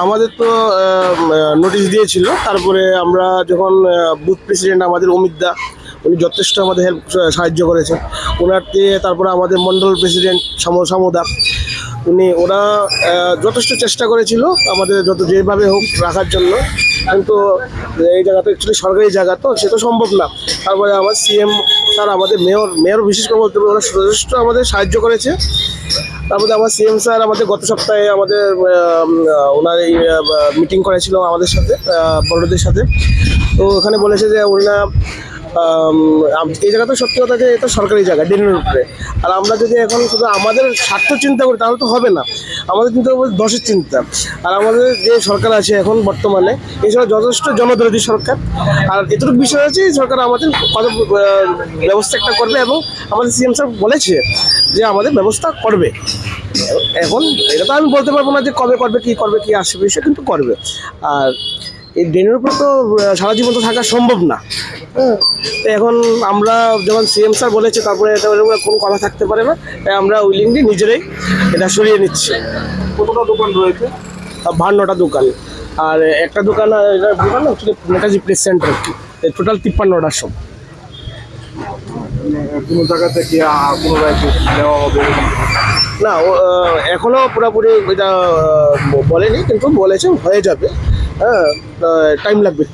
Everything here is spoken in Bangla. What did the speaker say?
আমাদের তো নোটিশ দিয়েছিল, তারপরে আমরা যখন বুথ প্রেসিডেন্ট আমাদের অমিত দা, উনি যথেষ্ট আমাদের সাহায্য করেছেন ওনার দিয়ে। তারপরে আমাদের মণ্ডল প্রেসিডেন্ট সমদা, ওরা যথেষ্ট চেষ্টা করেছিল আমাদের যেভাবে হোক রাখার জন্য, কিন্তু এই জায়গাটা অ্যাকচুয়ালি সরকারি জায়গা, তো সে তো সম্ভব না। তারপরে আমার সিএম স্যার, আমাদের মেয়র বিশেষ করে বলতে হবে, ওরা যথেষ্ট আমাদের সাহায্য করেছে। তারপরে আমার সিএম স্যার আমাদের গত সপ্তাহে আমাদের ওনার এই মিটিং করেছিল আমাদের সাথে, বড়দের সাথে। তো ওখানে বলেছে যে ওনারা এই জায়গাটা সত্যি কথা যে এটা সরকারি জায়গা ড্রেনের উপরে, আর আমরা যদি এখন শুধু আমাদের স্বার্থ চিন্তা করি তাহলে তো হবে না, আমাদের চিন্তা করবো দশের চিন্তা। আর আমাদের যে সরকার আছে এখন বর্তমানে, এছাড়া যথেষ্ট জনদরদী সরকার। আর এতটুকু বিষয় আছে, সরকার আমাদের কত ব্যবস্থা একটা করবে, এবং আমাদের সিএম স্যার বলেছে যে আমাদের ব্যবস্থা করবে। এখন এটা তো আমি বলতে পারবো না যে কবে করবে, কি আসবে, সে কিন্তু করবে। আর এই ড্রেনের উপর তো সারা জীবন তো থাকা সম্ভব না। হ্যাঁ, তো এখন আমরা যখন সিএম স্যার বলেছে, তারপরে এটা কোনো কথা থাকতে পারে না, তাই আমরা উইলিংলি নিজেরাই এটা সরিয়ে নিচ্ছি। কতটা দোকান রয়েছে? 52টা দোকান, আর একটা দোকান দোকান actually Netaji press centre, total 53টা সব। কোনো জায়গা থেকে পুনরায় দেওয়া হবে? না, এখনো পুরোপুরি এটা বলেনি, কিন্তু বলেছে হয়ে যাবে। হ্যাঁ, টাইম লাগবে।